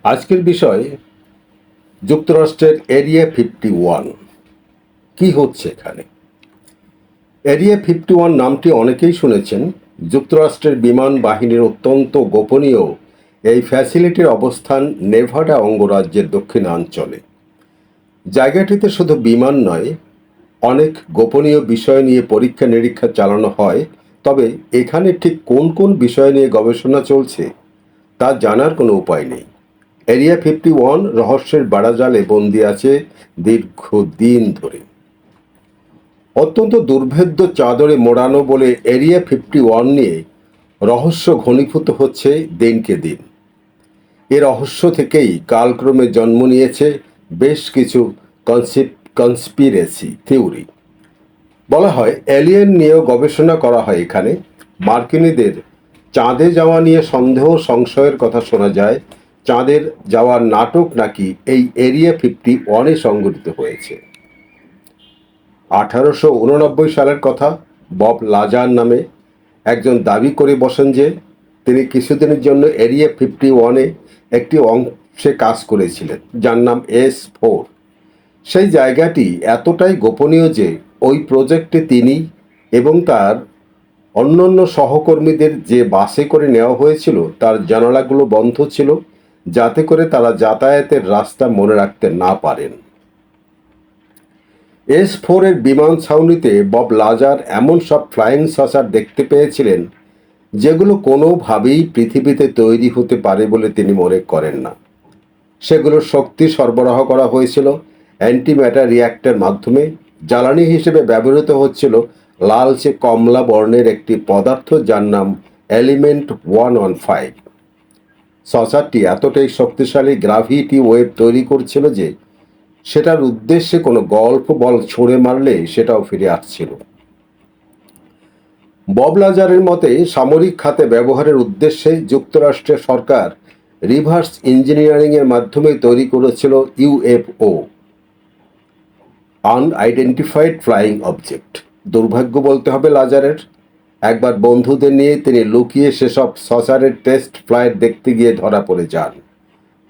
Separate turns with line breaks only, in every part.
আজকের বিষয় যুক্তরাষ্ট্রের এরিয়া 51। কি হচ্ছে এখানে? এরিয়া 51 নামটি অনেকেই শুনেছেন। যুক্তরাষ্ট্রের বিমান বাহিনীর অত্যন্ত গোপনীয় এই ফ্যাসিলিটির অবস্থান নেভাডা অঙ্গরাজ্যের দক্ষিণাঞ্চলে। জায়গাটিতে শুধু বিমান নয়, অনেক গোপনীয় বিষয় নিয়ে পরীক্ষা নিরীক্ষা চালানো হয়। তবে এখানে ঠিক কোন কোন বিষয় নিয়ে গবেষণা চলছে তা জানার কোনো উপায় নেই। এরিয়া 51 রহস্যের বাড়াজালে বন্দি আছে দীর্ঘদিন ধরে। অত্যন্ত দুর্ভেদ্য চাদরে মোড়ানো বলে এরিয়া 51 নিয়ে রহস্য ঘনীভূত হচ্ছে দিনকে দিন। এ রহস্য থেকেই কালক্রমে জন্ম নিয়েছে বেশ কিছু কনস্পিরেসি থিওরি। বলা হয় এলিয়েন নিয়েও গবেষণা করা হয় এখানে। মার্কিনীদের চাঁদে যাওয়া নিয়ে সন্দেহ সংশয়ের কথা শোনা যায়। চাঁদের যাওয়ার নাটক নাকি এই এরিয়া 51-এ সংঘটিত হয়েছে। 1889 সালের কথা। বব লাজার নামে একজন দাবি করে বসেন যে তিনি কিছুদিনের জন্য এরিয়া 51-এ একটি অংশে কাজ করেছিলেন, যার নাম S4। সেই জায়গাটি এতটাই গোপনীয় যে ওই প্রজেক্টে তিনি এবং তার অন্যান্য সহকর্মীদের যে বাসে করে নেওয়া হয়েছিল তার জানালাগুলো বন্ধ ছিল, যাতে করে তারা যাতায়াতের রাস্তা মনে রাখতে না পারেন। S4 এর বিমান ছাউনিতে বব লাজার এমন সব ফ্লাইং সসার দেখতে পেয়েছিলেন যেগুলো কোনোভাবেই পৃথিবীতে তৈরি হতে পারে বলে তিনি মনে করেন না। সেগুলোর শক্তি সরবরাহ করা হয়েছিল অ্যান্টিম্যাটার রিয়্যাক্টর মাধ্যমে। জ্বালানি হিসেবে ব্যবহৃত হচ্ছিল লালচে কমলা বর্ণের একটি পদার্থ, যার নাম এলিমেন্ট 115। সসারটি এতটাই শক্তিশালী গ্রাভিটি ওয়েভ তৈরি করছিল যে সেটার উদ্দেশ্যে কোনো গল্ফ বল ছুঁড়ে মারলে সেটাও ফিরে আসছিল। বব লাজারের মতে সামরিক খাতে ব্যবহারের উদ্দেশ্যে যুক্তরাষ্ট্রের সরকার রিভার্স ইঞ্জিনিয়ারিংয়ের মাধ্যমে তৈরি করেছিল ইউএফও, আনআইডেন্টিফাইড ফ্লাইং অবজেক্ট। দুর্ভাগ্য বলতে হবে লাজারের, একবার বন্ধুদের নিয়ে তিনি লুকিয়ে সেসব সসারের টেস্ট ফ্লাইট দেখতে গিয়ে ধরা পড়ে যান।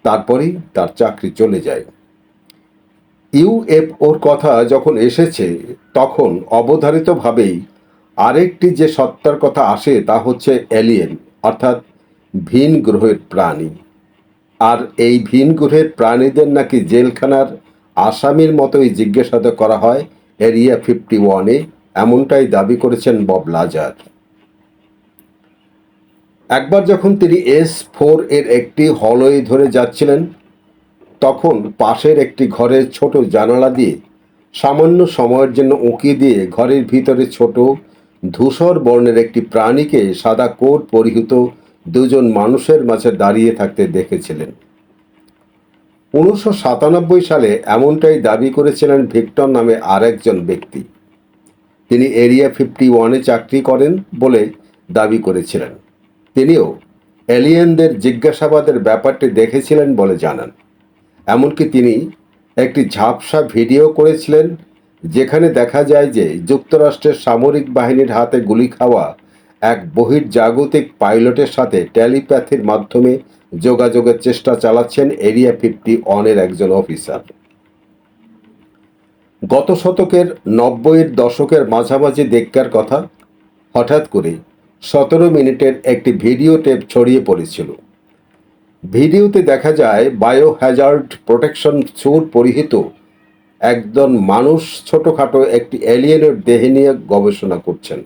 তারপরেই তার চাকরি চলে যায়। ইউএফওর কথা যখন এসেছে তখন অবধারিতভাবেই আরেকটি যে সত্তার কথা আসে তা হচ্ছে এলিয়েন, অর্থাৎ ভিন গ্রহের প্রাণী। আর এই ভিন গ্রহের প্রাণীদের নাকি জেলখানার আসামির মতোই জিজ্ঞাসাবাদ করা হয় এরিয়া 51-এ, এমনটাই দাবি করেছেন বব লাজার। একবার যখন তিনি S4 এর একটি হলওয়ে ধরে যাচ্ছিলেন, তখন পাশের একটি ঘরের ছোট জানালা দিয়ে সামান্য সময়ের জন্য উঁকি দিয়ে ঘরের ভিতরে ছোট ধূসর বর্ণের একটি প্রাণীকে সাদা কোট পরিহিত দুজন মানুষের মাঝে দাঁড়িয়ে থাকতে দেখেছিলেন। 1997 সালে এমনটাই দাবি করেছিলেন ভিক্টর নামে আরেকজন ব্যক্তি। তিনি এরিয়া 51-এ চাকরি করেন বলে দাবি করেছিলেন। তিনিও এলিয়েনদের জিজ্ঞাসাবাদের ব্যাপারটি দেখেছিলেন বলে জানান। এমনকি তিনি একটি ঝাপসা ভিডিও করেছিলেন যেখানে দেখা যায় যে যুক্তরাষ্ট্রের সামরিক বাহিনীর হাতে গুলি খাওয়া এক বহির্জাগতিক পাইলটের সাথে টেলিপ্যাথির মাধ্যমে যোগাযোগের চেষ্টা চালাচ্ছেন এরিয়া 51-এর একজন অফিসার। গত শতকের 90-এর দশকের মাঝামাঝি দিককার কথা। হঠাৎ করে 17 মিনিটের একটি ভিডিও টেপ ছড়িয়ে পড়েছিল। ভিডিওতে দেখা যায় বায়ো হ্যাজার্ড প্রোটেকশন স্যুট পরিহিত একজন মানুষ ছোটখাটো একটি এলিয়েনের দেহ নিয়ে গবেষণা করছেন।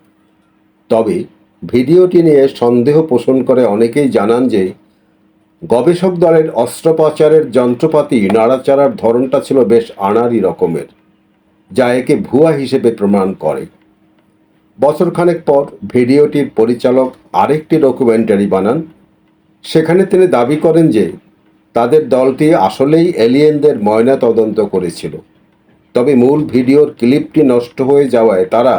তবে ভিডিওটি নিয়ে সন্দেহ পোষণ করে অনেকেই জানান যে গবেষক দলের অস্ত্রোপচারের যন্ত্রপাতি নাড়াচাড়ার ধরনটা ছিল বেশ আনাড়ি রকমের, যা একে ভুয়া হিসেবে প্রমাণ করে। বছরখানেক পর ভিডিওটির পরিচালক আরেকটি ডকুমেন্টারি বানান। সেখানে তিনি দাবি করেন যে তাদের দলটি আসলেই এলিয়েনদের ময়না তদন্ত করেছিল। তবে মূল ভিডিওর ক্লিপটি নষ্ট হয়ে যাওয়ায় তারা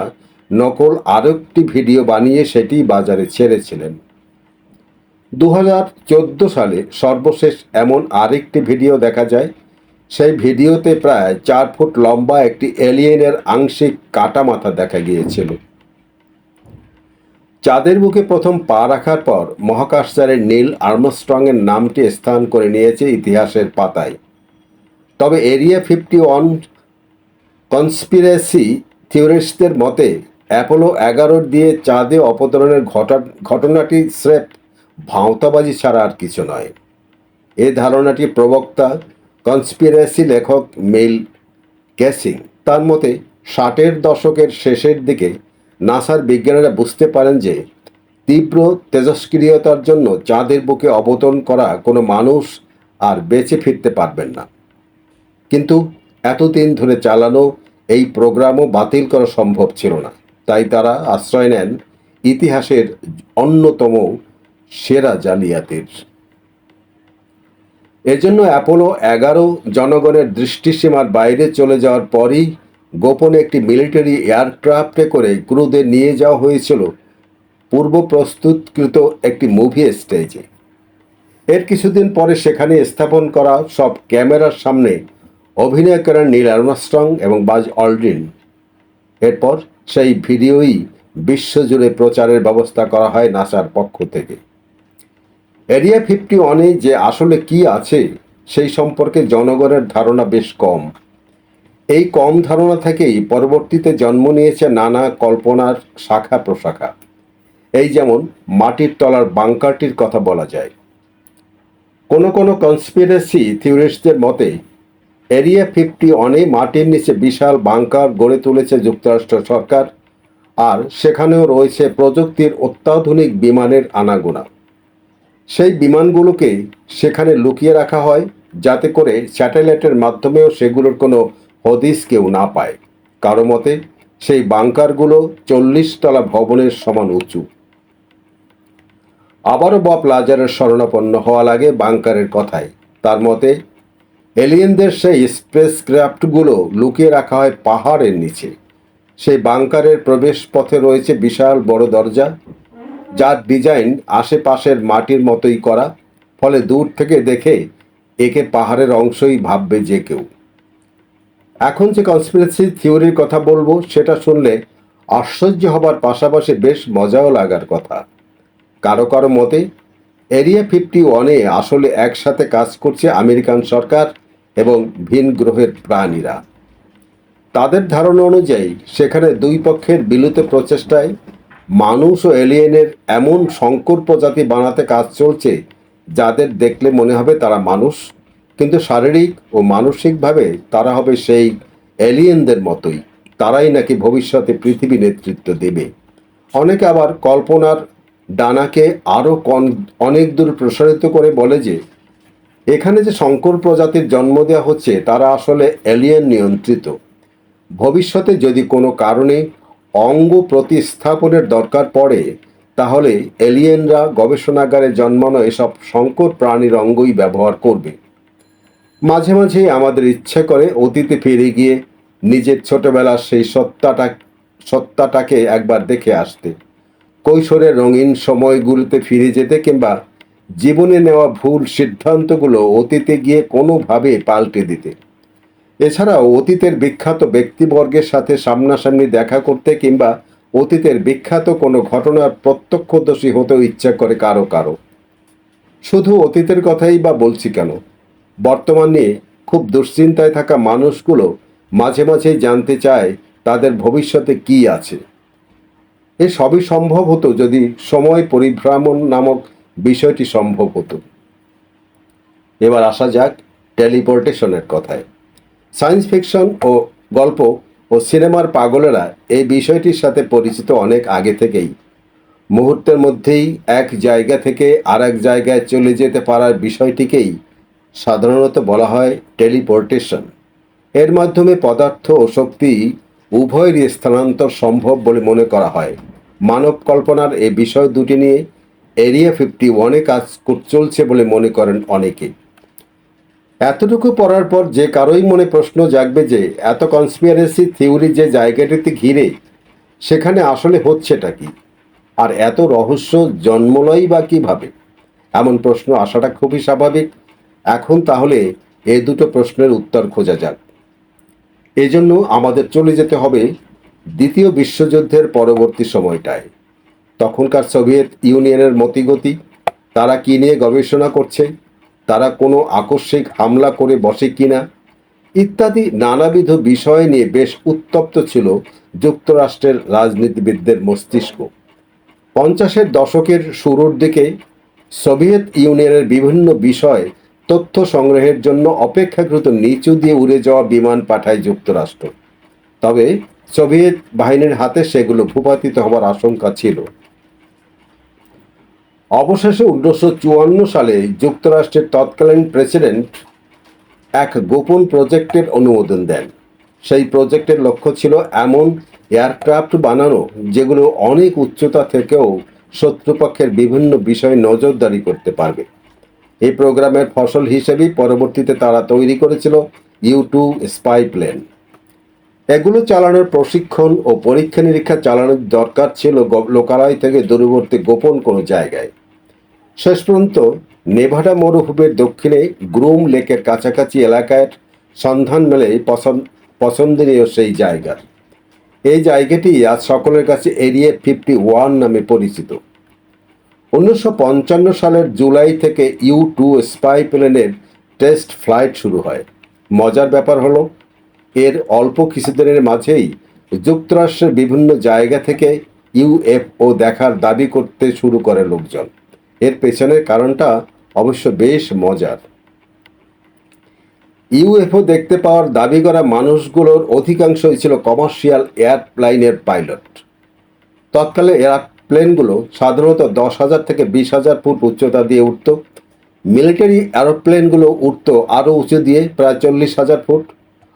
নকল আরেকটি ভিডিও বানিয়ে সেটি বাজারে ছেড়েছিলেন। 2014 সালে সর্বশেষ এমন আরেকটি ভিডিও দেখা যায়। সেই ভিডিওতে প্রায় 4 ফুট লম্বা একটি এলিয়েনের আংশিক কাটা মাথা দেখা গিয়েছিল। চাঁদের বুকে প্রথম পা রাখার পর মহাকাশচারী নীল আর্মস্ট্রংয়ের নামটি স্থান করে নিয়েছে ইতিহাসের পাতায়। তবে এরিয়া 51 কনস্পিরেসি থিওরিস্টদের মতে অ্যাপোলো 11 দিয়ে চাঁদে অবতরণের ঘটনাটি স্রেফ ভাঁওতাবাজি ছাড়া আর কিছু নয়। এ ধারণাটি প্রবক্তা কনস্পিরেসি লেখক মেল গ্যাসিং তার মতে 60-এর দশকের শেষের দিকে নাসার বিজ্ঞানীরা বুঝতে পারেন যে তীব্র তেজস্ক্রিয়তার জন্য চাঁদের বুকে অবতরণ করা কোনো মানুষ আর বেঁচে ফিরতে পারবেন না। কিন্তু এতদিন ধরে চালানো এই প্রোগ্রামও বাতিল করা সম্ভব ছিল না। তাই তারা আশ্রয় নেন ইতিহাসের অন্যতম সেরা জালিয়াতির। এজন্য অ্যাপোলো 11 জনগণের দৃষ্টিসীমার বাইরে চলে যাওয়ার পরই গোপনে একটি মিলিটারি এয়ারক্রাফটে করে ক্রুদের নিয়ে যাওয়া হয়েছিল পূর্ব প্রস্তুতকৃত একটি মুভি স্টেজে। এর কিছুদিন পরে সেখানে স্থাপন করা সব ক্যামেরার সামনে অভিনয় করেন নীল আর্মস্ট্রং এবং বাজ অলড্রিন। এরপর সেই ভিডিওই বিশ্বজুড়ে প্রচারের ব্যবস্থা করা হয় নাসার পক্ষ থেকে। এরিয়া 51-এ যে আসলে কি আছে সেই সম্পর্কে জনগণের ধারণা বেশ কম। এই কম ধারণা থেকেই পরবর্তীতে জন্ম নিয়েছে নানা কল্পনার শাখা প্রশাখা। এই যেমন মাটির তলার বাংকারটির কথা বলা যায়। কোনো কোনো কনস্পিরেসি থিওরিস্টদের মতে এরিয়া 51-এ মাটির নিচে বিশাল বাংকার গড়ে তুলেছে যুক্তরাষ্ট্র সরকার, আর সেখানেও রয়েছে প্রযুক্তির অত্যাধুনিক বিমানের আনাগোনা। সেই বিমানগুলোকে সেখানে লুকিয়ে রাখা হয় যাতে করে স্যাটেলাইটের মাধ্যমেও সেগুলোর কোনো হদিস কেউ না পায়। কারো মতে সেই বাংকারগুলো 40 তলা ভবনের সমান উঁচু। আবারও বব লাজারের শরণাপন্ন হওয়া লাগে বাংকারের কথায়। তার মতে এলিয়েনদের সেই স্পেসক্রাফটগুলো লুকিয়ে রাখা হয় পাহাড়ের নিচে। সেই বাংকারের প্রবেশ পথে রয়েছে বিশাল বড় দরজা, যার ডিজাইন আশেপাশের মাটির মতোই করা, ফলে দূর থেকে দেখে একে পাহাড়ের অংশই ভাববে যে কেউ। এখন যে কনস্পিরেসি থিওরির কথা বলবো সেটা শুনলে আশ্চর্য হবার পাশাপাশি বেশ মজাও লাগার কথা। কারো কারো মতে এরিয়া 51-এ আসলে একসাথে কাজ করছে আমেরিকান সরকার এবং ভিন গ্রহের প্রাণীরা। তাদের ধারণা অনুযায়ী সেখানে দুই পক্ষের বিলুপ্ত প্রচেষ্টায় মানুষ ও এলিয়েনের এমন সংকর প্রজাতি বানাতে কাজ চলছে যাদের দেখলে মনে হবে তারা মানুষ, কিন্তু শারীরিক ও মানসিকভাবে তারা হবে সেই এলিয়েনদের মতোই। তারাই নাকি ভবিষ্যতে পৃথিবী নেতৃত্ব দেবে। অনেকে আবার কল্পনার ডানাকে আরও অনেক দূর প্রসারিত করে বলে যে এখানে যে সংকর প্রজাতির জন্ম দেওয়া হচ্ছে তারা আসলে এলিয়েন নিয়ন্ত্রিত। ভবিষ্যতে যদি কোনো কারণে অঙ্গ প্রতিস্থাপনের দরকার পড়ে তাহলে এলিয়েনরা গবেষণাগারে জন্মানো এসব সংকর প্রাণীর অঙ্গই ব্যবহার করবে। মাঝে মাঝে আমাদের ইচ্ছে করে অতীতে ফিরে গিয়ে নিজের ছোটবেলার সেই সত্তাটাকে একবার দেখে আসতে, কৈশোরের রঙিন সময়গুলোতে ফিরে যেতে, কিংবা জীবনে নেওয়া ভুল সিদ্ধান্তগুলো অতীতে গিয়ে কোনোভাবে পাল্টে দিতে। এছাড়াও অতীতের বিখ্যাত ব্যক্তিবর্গের সাথে সামনাসামনি দেখা করতে কিংবা অতীতের বিখ্যাত কোনো ঘটনার প্রত্যক্ষদর্শী হতেও ইচ্ছা করে কারো কারো। শুধু অতীতের কথাই বা বলছি কেন, বর্তমানে খুব দুশ্চিন্তায় থাকা মানুষগুলো মাঝে মাঝেই জানতে চায় তাদের ভবিষ্যতে কি আছে। এ সবই সম্ভব হতো যদি সময় পরিভ্রমণ নামক বিষয়টি সম্ভব হতো। এবার আসা যাক টেলিপোর্টেশনের কথায়। সায়েন্স ফিকশন ও গল্প ও সিনেমার পাগলেরা এই বিষয়টির সাথে পরিচিত অনেক আগে থেকেই। মুহূর্তের মধ্যেই এক জায়গা থেকে আর এক জায়গায় চলে যেতে পারার বিষয়টিকেই সাধারণত বলা হয় টেলিপোর্টেশন। এর মাধ্যমে পদার্থ ও শক্তি উভয়েরই স্থানান্তর সম্ভব বলে মনে করা হয়। মানব কল্পনার এই বিষয় দুটি নিয়ে এরিয়া 51-এ কাজ চলছে বলে মনে করেন অনেকে। এতটুকু পড়ার পর যে কারোই মনে প্রশ্ন জাগবে যে এত কনস্পিরেসি থিওরি যে জায়গাটিতে ঘিরে সেখানে আসলে হচ্ছেটা কি, আর এত রহস্য জন্মলই বা কীভাবে? এমন প্রশ্ন আসাটা খুবই স্বাভাবিক। এখন তাহলে এ দুটো প্রশ্নের উত্তর খোঁজা যাক। এজন্য আমাদের চলে যেতে হবে দ্বিতীয় বিশ্বযুদ্ধের পরবর্তী সময়টায়। তখনকার সোভিয়েত ইউনিয়নের মতিগতি, তারা কী নিয়ে গবেষণা করছে, তারা কোনো আকস্মিক হামলা করে বসে কিনা ইত্যাদি নানাবিধ বিষয় নিয়ে বেশ উত্তপ্ত ছিল যুক্তরাষ্ট্রের রাজনীতিবিদদের মস্তিষ্ক। 50-এর দশকের শুরুর দিকে সোভিয়েত ইউনিয়নের বিভিন্ন বিষয় তথ্য সংগ্রহের জন্য অপেক্ষাকৃত নিচু দিয়ে উড়ে যাওয়া বিমান পাঠায় যুক্তরাষ্ট্র। তবে সোভিয়েত বাহিনীর হাতে সেগুলো ভূপাতিত হওয়ার আশঙ্কা ছিল। অবশেষে 1954 সালে যুক্তরাষ্ট্রের তৎকালীন প্রেসিডেন্ট এক গোপন প্রজেক্টের অনুমোদন দেন। সেই প্রজেক্টের লক্ষ্য ছিল এমন এয়ারক্রাফট বানানো যেগুলো অনেক উচ্চতা থেকেও শত্রুপক্ষের বিভিন্ন বিষয়ে নজরদারি করতে পারবে। এই প্রোগ্রামের ফসল হিসেবেই পরবর্তীতে তারা তৈরি করেছিল U-2 স্পাই প্লেন। এগুলো চালানোর প্রশিক্ষণ ও পরীক্ষা নিরীক্ষা চালানোর দরকার ছিল লোকালয় থেকে দূরবর্তী গোপন কোনো জায়গায়। শেষ পর্যন্ত নেভাডা মরুভূমির দক্ষিণে গ্রুম লেকের কাছাকাছি এলাকার সন্ধান মেলে পছন্দনীয় সেই জায়গার। এই জায়গাটি আজ সকলের কাছে এরিয়া 51 নামে পরিচিত। 1955 সালের জুলাই থেকে U-2 স্পাই প্লেনের টেস্ট ফ্লাইট শুরু হয়। মজার ব্যাপার হলো এর অল্প কিছুদিনের মাঝেই যুক্তরাষ্ট্রের বিভিন্ন জায়গা থেকে UFO দেখার দাবি করতে শুরু করে লোকজন। এর পেছনের কারণটা অবশ্য বেশ মজার। UFO দেখতে পাওয়ার দাবি করা মানুষগুলোর অধিকাংশই ছিল কমার্শিয়াল এয়ারলাইনের পাইলট। তৎকালে এয়ারপ্লেনগুলো সাধারণত 10,000 থেকে 20,000 ফুট উচ্চতা দিয়ে উঠত। মিলিটারি এরোপ্লেনগুলো উঠত আরও উঁচু দিয়ে, প্রায় 40,000 ফুট।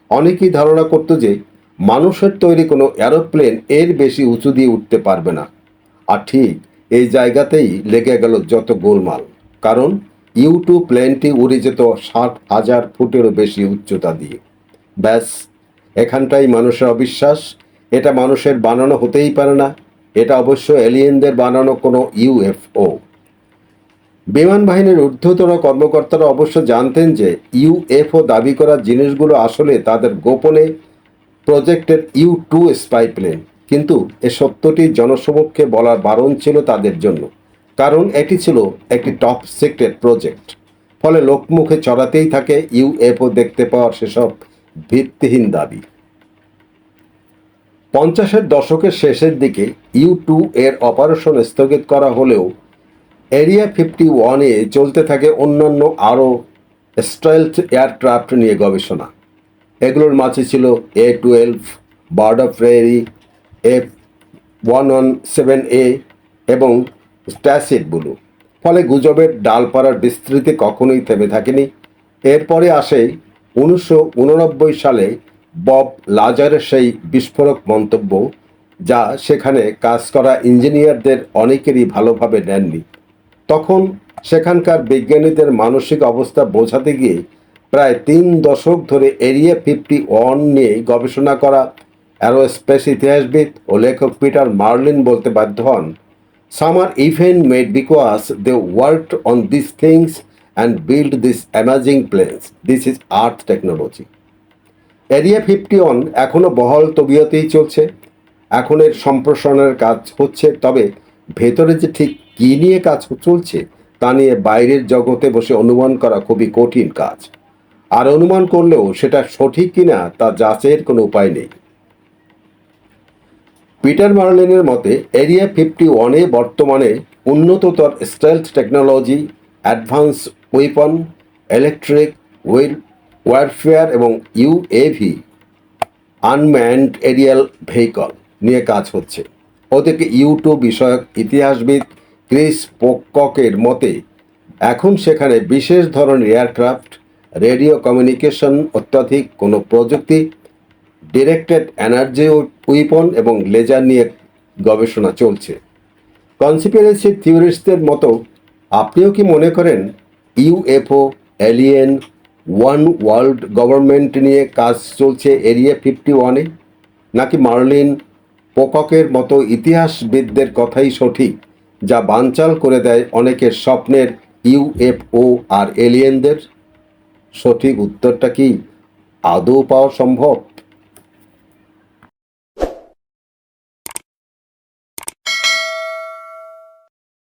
অনেকেই ধারণা করত যে মানুষের তৈরি কোনো এরোপ্লেন এর বেশি উঁচু দিয়ে উঠতে পারবে না। আর ঠিক এই জায়গাতেই লেগে গেল যত গোলমাল, কারণ U-2 প্লেনটি উড়ে যেত 60,000 ফুটেরও বেশি উচ্চতা দিয়ে। ব্যাস, এখানটাই মানুষের অবিশ্বাস, এটা মানুষের বানানো হতেই পারে না, এটা অবশ্য এলিয়েনদের বানানো কোনো UFO। বিমান বাহিনীর ঊর্ধ্বতন কর্মকর্তারা অবশ্য জানতেন যে UFO দাবি করা জিনিসগুলো আসলে তাদের গোপনে প্রজেক্টের U-2 স্পাই প্লেন, কিন্তু এ সত্যটি জনসমক্ষে বলার বারণ ছিল তাদের জন্য, কারণ এটি ছিল একটি টপ সিক্রেট প্রজেক্ট। ফলে লোকমুখে ছড়াতেই থাকে UFO দেখতে পাওয়ার সেসব ভিত্তিহীন দাবি। 50-এর দশকের শেষের দিকে U-2 এর অপারেশন স্থগিত করা হলেও এরিয়া 51-এ চলতে থাকে অন্যান্য আরও স্টেলথ এয়ারক্রাফট নিয়ে গবেষণা। এগুলোর মাঝে ছিল A-12, bird of prairie, F-117A এবং স্ট্যাসিড ব্লু। ফলে গুজবের ডালপাড়ার বিস্তৃতি কখনোই থেমে থাকেনি। এরপরে আসে 1989 সালে বব লাজারের সেই বিস্ফোরক মন্তব্য, যা সেখানে কাজ করা ইঞ্জিনিয়ারদের অনেকেরই ভালোভাবে নেননি। তখন সেখানকার বিজ্ঞানীদের মানসিক অবস্থা বোঝাতে গিয়ে প্রায় 3 দশক ধরে এরিয়া 51 নিয়ে গবেষণা করা অ্যারোস্পেস ইতিহাসবিদ ও লেখক পিটার মার্লিন বলতে বাধ্য হন, "Some are even made because they worked on these things and built these amazing planes. This is Earth technology." Area 51 এখনও বহাল তবিয়তেই চলছে। এখন এর সম্প্রসারণের কাজ হচ্ছে, তবে ভেতরে যে ঠিক কী নিয়ে কাজ চলছে তা নিয়ে বাইরের জগতে বসে অনুমান করা খুবই কঠিন কাজ। আর অনুমান করলেও সেটা সঠিক কিনা তা যাচাইয়ের কোনো উপায় নেই। পিটার মার্লিনের মতে এরিয়া 51-এ বর্তমানে উন্নততর stealth technology, advance weapon, electric warfare এবং UAV আনম্যানড এরিয়াল ভেহিকল নিয়ে কাজ হচ্ছে। ওদিকে U-2 বিষয়ক ইতিহাসবিদ ক্রিস পোককের মতে এখন সেখানে বিশেষ ধরনের এয়ারক্রাফট, রেডিও কমিউনিকেশন, অত্যাধিক কোনো প্রযুক্তি, ডিরেক্টেড এনার্জি উইপন এবং লেজার নিয়ে গবেষণা চলছে। কনস্পিরেসি থিওরিস্টদের মতো আপনিও কি মনে করেন UFO, alien, one world government নিয়ে কাজ চলছে এরিয়া 51-এ? নাকি মার্লিন, পোককের মতো ইতিহাসবিদদের কথাই সঠিক, যা বানচাল করে দেয় অনেকের স্বপ্নের UFO আর এলিয়েনদের? সঠিক উত্তরটা কি আদৌ পাওয়া সম্ভব?